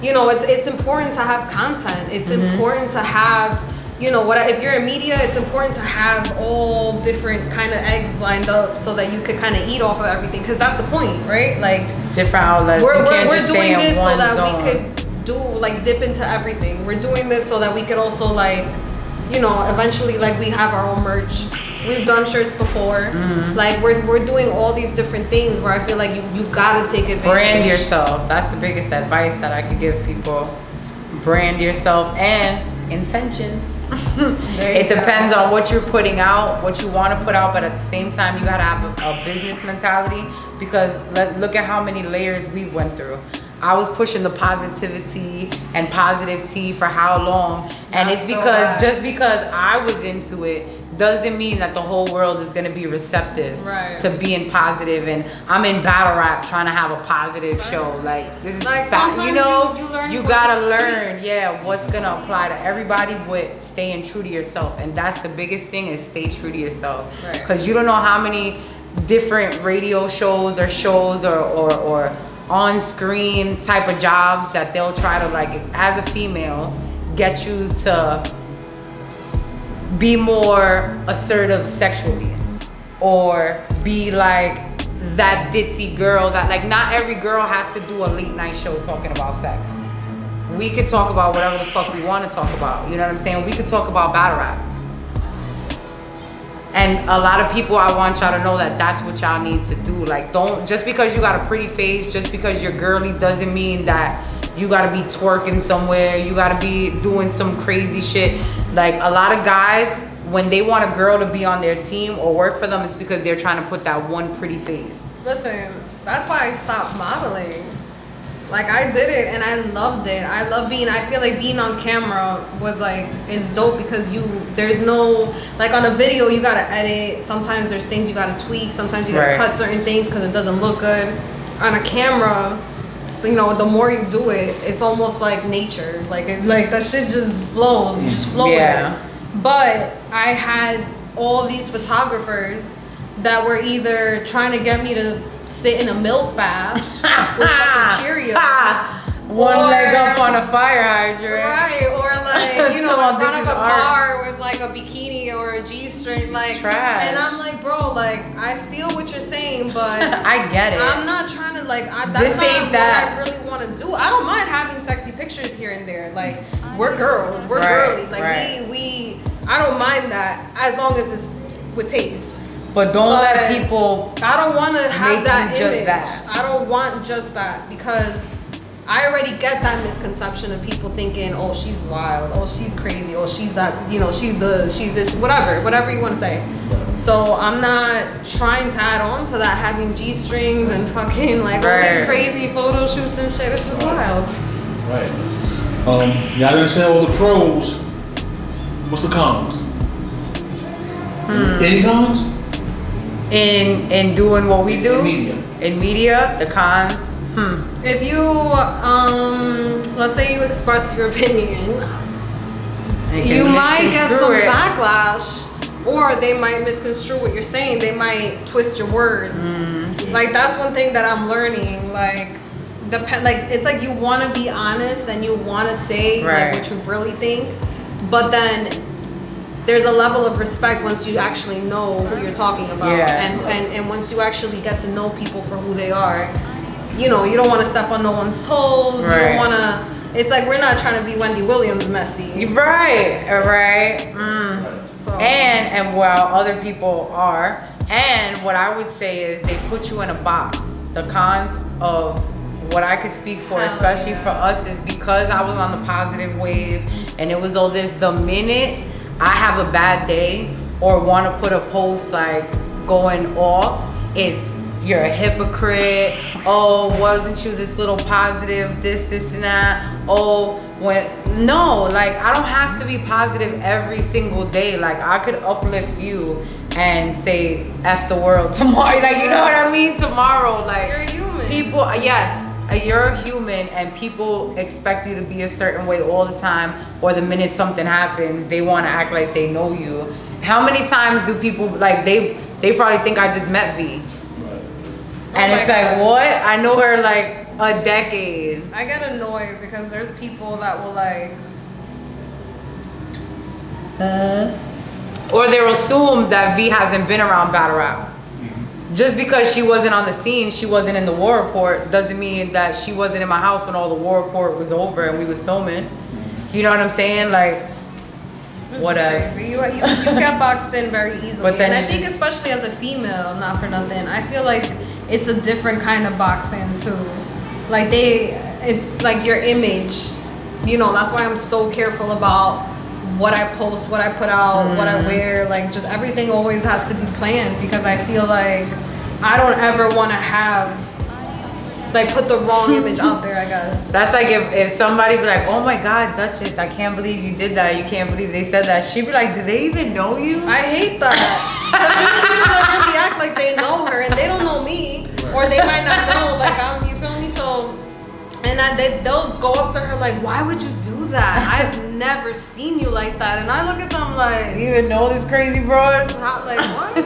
it's important to have content. It's important to have, if you're in media, it's important to have all different kind of eggs lined up so that you could kind of eat off of everything, because that's the point, right? Like, different outlets. We're doing this so that we could dip into everything. We're doing this so that we could also eventually we have our own merch. We've done shirts before. Mm-hmm. Like we're doing all these different things where I feel like you gotta take advantage. Brand yourself. That's the biggest advice that I could give people. Brand yourself and intentions. It depends on what you're putting out, what you want to put out, but at the same time you gotta have a business mentality, because look at how many layers we've went through. I was pushing the positivity and positive tea for how long? And it's because just because I was into it doesn't mean that the whole world is going to be receptive to being positive. And I'm in battle rap trying to have a positive show. Like, this is like you know, you gotta learn, what's gonna apply to everybody, but staying true to yourself. And that's the biggest thing, is stay true to yourself. Because you don't know how many different radio shows or on-screen type of jobs that they'll try to, like, as a female, get you to be more assertive sexually, or be like that ditzy girl that, like, not every girl has to do a late night show talking about sex. We could talk about whatever the fuck we want to talk about. You know what I'm saying? We could talk about battle rap. And a lot of people, I want y'all to know that that's what y'all need to do. Like, don't, just because you got a pretty face, just because you're girly, doesn't mean that you gotta be twerking somewhere, you gotta be doing some crazy shit. Like, a lot of guys, when they want a girl to be on their team or work for them, it's because they're trying to put that one pretty face. Listen, that's why I stopped modeling. Like, I did it and I loved it. I feel like being on camera was like, is dope, because there's no, like, on a video you gotta edit. Sometimes there's things you gotta tweak. Sometimes you gotta cut certain things because it doesn't look good. On a camera, you know, the more you do it, it's almost like nature. Like that shit just flows. You just flow with it. But I had all these photographers that were either trying to get me to sit in a milk bath with fucking Cheerios. One leg up on a fire hydrant. Right, or like, you know, in front of a car with like a bikini or a G-string, like, trash. And I'm like, bro, like, I feel what you're saying, but I get it. I'm not trying to, like, that's not what I really want to do. I don't mind having sexy pictures here and there. Like, we're girls, we're girly. Like, we I don't mind that, as long as it's with taste. But don't let people. I don't want to have that image. That. I don't want just that, because I already get that misconception of people thinking, oh, she's wild, oh, she's crazy, oh, she's that, you know, she's this, whatever you want to say. So I'm not trying to add on to that, having G-strings and fucking like all these crazy photo shoots and shit. It's just wild. Right. Y'all didn't say all the pros. What's the cons? Any cons? In doing what we do? In media, the cons. If you, let's say you express your opinion, you might get some backlash, or they might misconstrue what you're saying. They might twist your words. Like, that's one thing that I'm learning. Like, it's like you want to be honest and you want to say like what you really think, but then there's a level of respect once you actually know who you're talking about, and once you actually get to know people for who they are. You know, you don't want to step on no one's toes. You don't want to. It's like, we're not trying to be Wendy Williams messy. Right. So. And while other people are, and what I would say is they put you in a box. The cons of what I could speak for, especially for us, is because I was on the positive wave, and it was all this. The minute I have a bad day or want to put a post like going off, it's, you're a hypocrite. Oh, wasn't you this little positive, this and that? Oh, no, like, I don't have to be positive every single day. Like, I could uplift you and say F the world tomorrow. Like, you know what I mean? Tomorrow, like, you're a human. People, yes, you're a human, and people expect you to be a certain way all the time, or the minute something happens, they want to act like they know you. How many times do people, like, they probably think I just met V. And it's like, what? I know her like a decade. I get annoyed because there's people that will like... Or they'll assume that V hasn't been around battle rap. Just because she wasn't on the scene, she wasn't in the war report, doesn't mean that she wasn't in my house when all the war report was over and we was filming. You know what I'm saying? Like, whatever. You get boxed in very easily. But then, and I think especially as a female, not for nothing, I feel like it's a different kind of boxing too. Like like your image, you know, that's why I'm so careful about what I post, what I put out, what I wear. Like, just everything always has to be planned, because I feel like I don't ever want to have like put the wrong image out there, I guess. That's like if somebody be like, oh my God, Dutchess, I can't believe you did that. You can't believe they said that. She'd be like, do they even know you? I hate that. Because there's people that really act like they know her and they don't know me. Or they might not know, like, you feel me? So, and they'll go up to her like, why would you do that? I've never seen you like that. And I look at them like, You even know this crazy broad? like, what?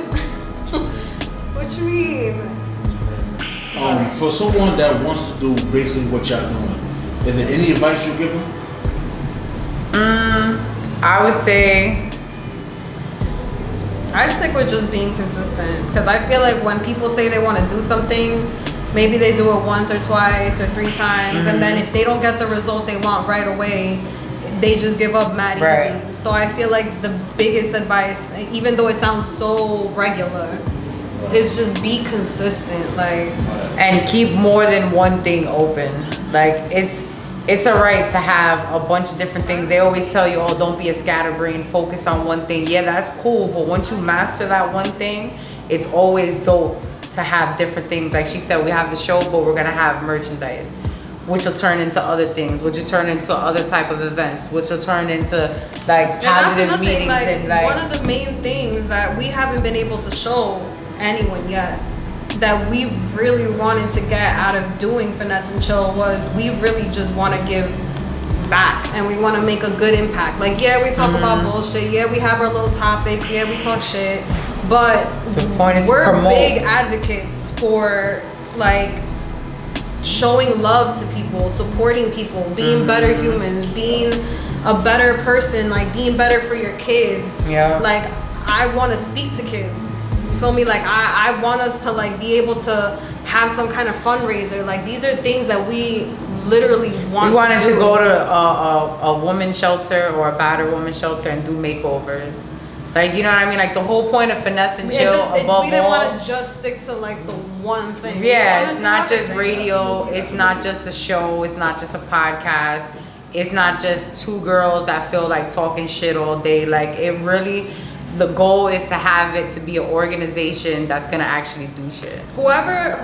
What you mean? For someone that wants to do basically what y'all doing, is there any advice you give them? I would say I stick with just being consistent because I feel like when people say they want to do something, maybe they do it once or twice or 3 times, and then if they don't get the result they want right away, they just give up mad easy. So I feel like the biggest advice, even though it sounds so regular, is just be consistent, like, and keep more than one thing open. Like it's a right to have a bunch of different things. They always tell you, oh, don't be a scatterbrain, focus on one thing. Yeah, that's cool, but once you master that one thing, it's always dope to have different things. Like she said, we have the show, but we're gonna have merchandise, which will turn into other things, which will turn into other type of events, which will turn into like positive meetings. And like one of the main things that we haven't been able to show anyone yet that we really wanted to get out of doing Finesse and Chill was we really just want to give back and we want to make a good impact. Like, yeah, we talk about bullshit, yeah, we have our little topics, yeah, we talk shit, but the point is we're big advocates for like showing love to people, supporting people, being better humans, being a better person, like being better for your kids. Yeah. Like, I want to speak to kids. You feel me? Like, I want us to like be able to have some kind of fundraiser. Like, these are things that we literally want. We wanted to go to a women's shelter or a battered women's shelter and do makeovers. Like, you know what I mean? Like, the whole point of Finesse and Chill, we didn't want to just stick to like the one thing. Yeah, it's not just radio. It's not just a show. It's not just a podcast. It's not just 2 girls that feel like talking shit all day. Like, it really, the goal is to have it to be an organization that's gonna actually do shit. Whoever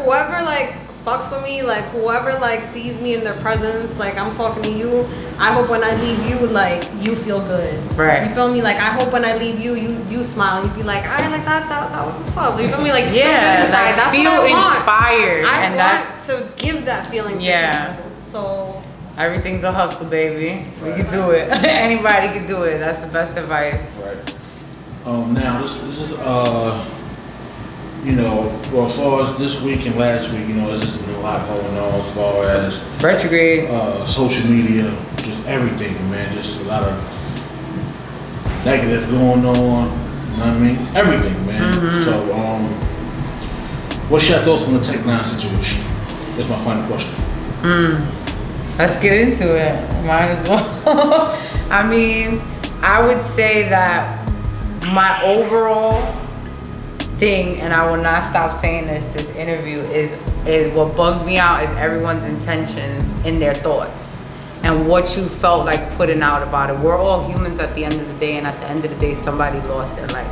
like fucks with me, like whoever like sees me in their presence, like I'm talking to you, I hope when I leave you, like you feel good. Right. You feel me? Like I hope when I leave you, you smile. You be like, all right, like that was what's up. You feel me? Like you yeah, feel good inside. like That's feel what I want. inspired. I and want to give that feeling to yeah. people. So everything's a hustle, baby. We can do it. Anybody can do it. That's the best advice. Right. Now this is you know, well, as far as this week and last week, you know, there's just been a lot going on as far as retrograde, social media, just everything, man. Just a lot of negative going on. You know what I mean? Everything, man. So, what's your thoughts on the Tech 9 situation? That's my final question. Let's get into it. Might as well. I mean, I would say that my overall thing, and I will not stop saying this interview, is what bugged me out is everyone's intentions in their thoughts and what you felt like putting out about it. We're all humans at the end of the day, and at the end of the day, somebody lost their life.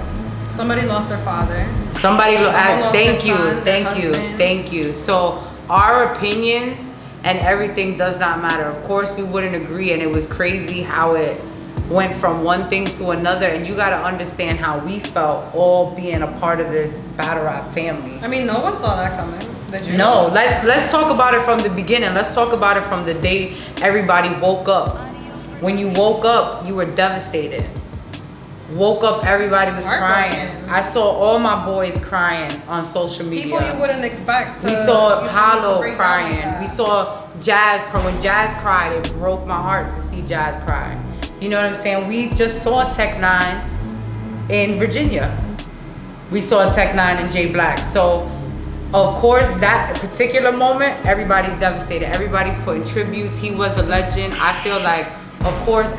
somebody lost their father. Somebody lost their son, thank you. So our opinions and everything does not matter. Of course, we wouldn't agree, and it was crazy how it went from one thing to another, and you got to understand how we felt all being a part of this battle rap family. I mean, no one saw that coming. Did you? No, let's talk about it from the beginning. Let's talk about it from the day everybody woke up. When you woke up, you were devastated. Woke up, everybody was crying. I saw all my boys crying on social media. People you wouldn't expect. We saw Hollow crying. We saw Jazz cry. When Jazz cried, it broke my heart to see Jazz cry. You know what I'm saying? We just saw Tech 9 in Virginia. We saw Tech 9 and J Black. So, of course, that particular moment, everybody's devastated. Everybody's putting tributes. He was a legend. I feel like, of course,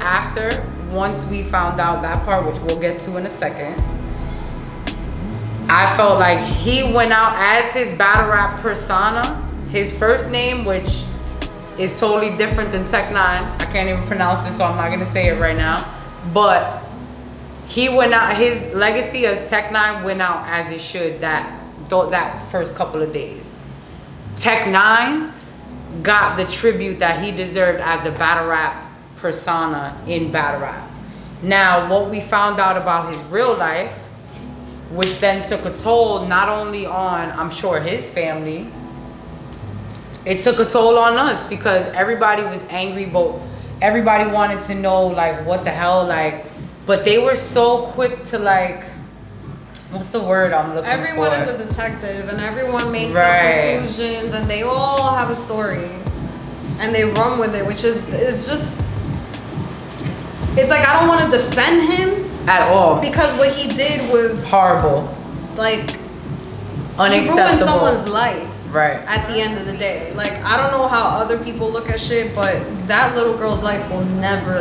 once we found out that part, which we'll get to in a second, I felt like he went out as his battle rap persona. His first name, which is totally different than Tech 9. I can't even pronounce it, so I'm not gonna say it right now. But he went out, his legacy as Tech 9 went out as it should that first couple of days. Tech 9 got the tribute that he deserved as the battle rap persona in battle rap. Now, what we found out about his real life, which then took a toll not only on, I'm sure, his family, it took a toll on us because everybody was angry, but everybody wanted to know, like, what the hell, like, but they were so quick to, like, what's the word I'm looking for? Everyone is a detective, and everyone makes up conclusions, and they all have a story, and they run with it, which is, it's just, it's like, I don't want to defend him at all, because what he did was horrible, like, unacceptable. He ruined someone's life. Right. At the end of the day, like, I don't know how other people look at shit, but that little girl's life will never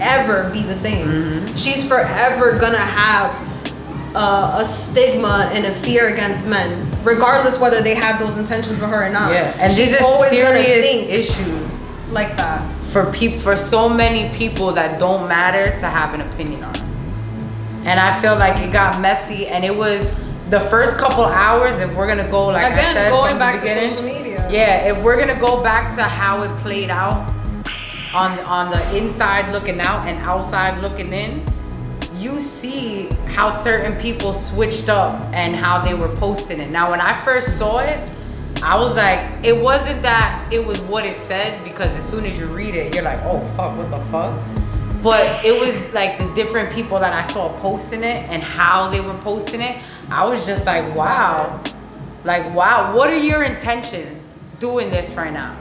ever be the same. Mm-hmm. She's forever gonna have a stigma and a fear against men, regardless whether they have those intentions for her or not. Yeah, and she's these are always serious gonna think issues like that for so many people that don't matter to have an opinion on. And I feel like it got messy, and it was. The first couple hours, if we're gonna go, like again, I said, going from back the beginning, to social media. Yeah, if we're gonna go back to how it played out on the inside looking out and outside looking in, you see how certain people switched up and how they were posting it. Now, when I first saw it, I was like, it wasn't that it was what it said, because as soon as you read it, you're like, oh fuck, what the fuck? But it was like the different people that I saw posting it and how they were posting it. I was just like, wow. Like, wow, what are your intentions doing this right now?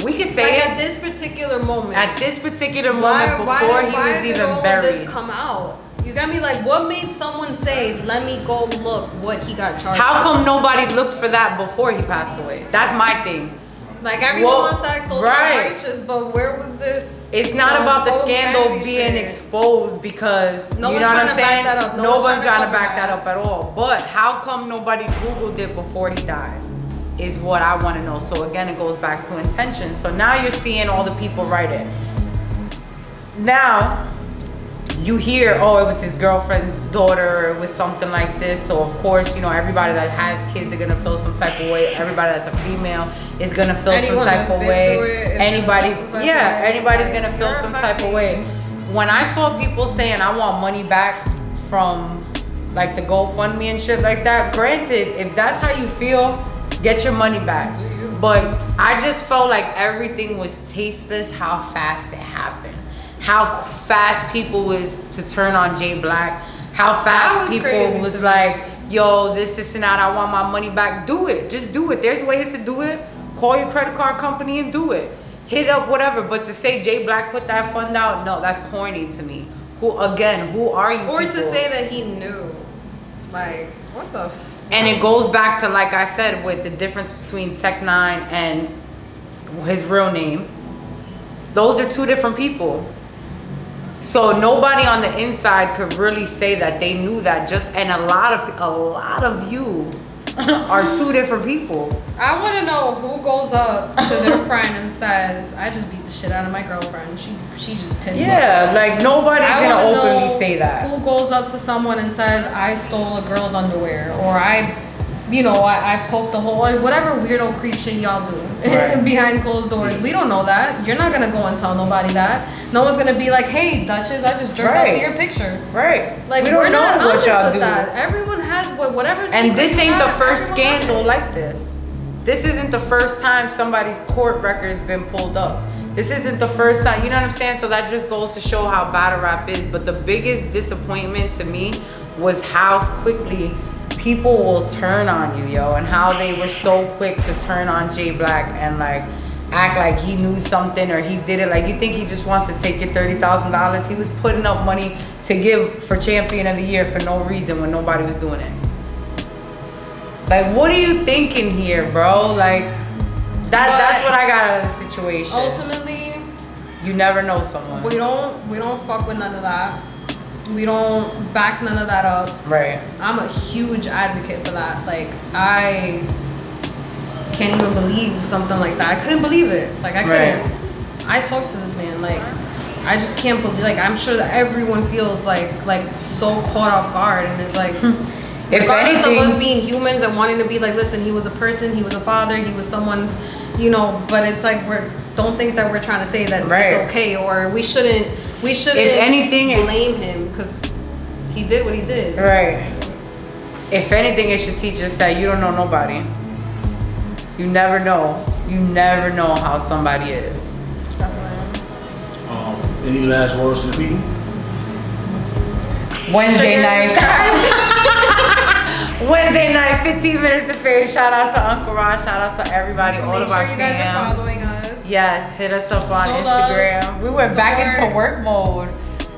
We could say like it. At this particular moment. At this particular moment before he was even buried. This come out? You got me like, what made someone say, let me go look what he got charged How with? come nobody looked for that before he passed away? That's my thing. Like, everyone wants to act so self-righteous, but where was this? It's not about the scandal being exposed, because you know what I'm saying? No one's trying to back that up at all. But how come nobody Googled it before he died is what I want to know. So again, it goes back to intention. So now you're seeing all the people write it. Now, you hear, oh, it was his girlfriend's daughter, it was something like this. So of course, you know, everybody that has kids are gonna feel some type of way. Everybody that's a female is gonna feel some type of way. Anybody's gonna feel some type of way. When I saw people saying, I want money back from like the GoFundMe and shit like that, granted, if that's how you feel, get your money back. But I just felt like everything was tasteless, how fast it happened. How fast people was to turn on Jay Black. How fast people was like, yo, this and that, I want my money back. Do it, just do it. There's ways to do it. Call your credit card company and do it. Hit up whatever, but to say Jay Black put that fund out, no, that's corny to me. Who are you Or people? to say that he knew. Like, what the And it goes back to, like I said, with the difference between Tech Nine and his real name. Those are two different people. So nobody on the inside could really say that they knew that. And a lot of you are two different people. I want to know who goes up to their friend and says, I just beat the shit out of my girlfriend. She just pissed me off. Yeah, like nobody's gonna openly say that. Who goes up to someone and says, I stole a girl's underwear, or I poked the hole, or whatever weirdo creep shit y'all do behind closed doors. We don't know that. You're not gonna go and tell nobody that. No one's gonna be like, hey, Dutchess, I just jerked out to your picture. Right. Like, we're not honest with that. Everyone has whatever. And this ain't the first scandal like this. This isn't the first time somebody's court record's been pulled up. This isn't the first time, you know what I'm saying? So that just goes to show how battle rap is. But the biggest disappointment to me was how quickly people will turn on you, yo, and how they were so quick to turn on Jay Black and like act like he knew something or he did it. Like, you think he just wants to take your $30,000? He was putting up money to give for Champion of the Year for no reason when nobody was doing it. Like, what are you thinking here, bro? Like, that's what I got out of the situation. Ultimately, you never know someone. We don't fuck with none of that. We don't back none of that up. Right. I'm a huge advocate for that. Like, I can't even believe something like that. I couldn't believe it. Like, I couldn't. Right. I talked to this man. Like, I just can't believe. Like, I'm sure that everyone feels like so caught off guard, and it's like, regardless of us being humans and wanting to be like, listen, he was a person, he was a father, he was someone's you know, but it's like don't think that we're trying to say that it's okay, or we shouldn't if anything blame him because he did what he did. Right. If anything, it should teach us that you don't know nobody. You never know. You never know how somebody is. Definitely. Any last words to the people? Wednesday night. Wednesday night, 15 minutes of fame. Shout out to Uncle Ross. Shout out to everybody, all of our fans. Make sure you guys are following us. Yes, hit us up on Instagram. We went back into work mode.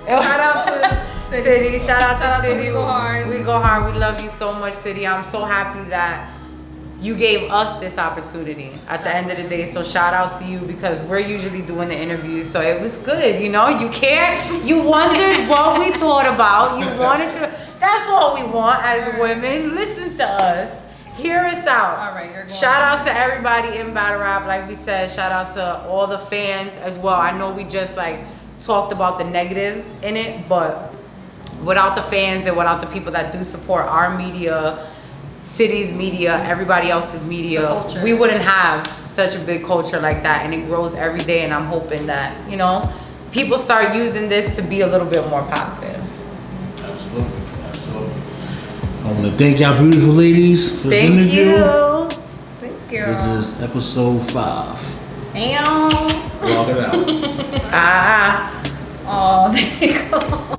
Shout out to City. Shout out to City. We go hard. We go hard. We love you so much, City. I'm so happy that you gave us this opportunity at the end of the day. So shout out to you because we're usually doing the interviews. So it was good, you know. You cared. You wondered what we thought about. You wanted to. That's all we want as women. Listen to us. Hear us out. All right, you're going shout out to everybody in Battle Rap. Like we said, shout out to all the fans as well. I know we just like talked about the negatives in it, but without the fans and without the people that do support our media, City's media, everybody else's media, we wouldn't have such a big culture like that, and it grows every day. And I'm hoping that, you know, people start using this to be a little bit more positive. Absolutely. I want to thank y'all beautiful ladies for this interview. Thank you. This is episode 5. Damn. Walk it out. Oh, there you go.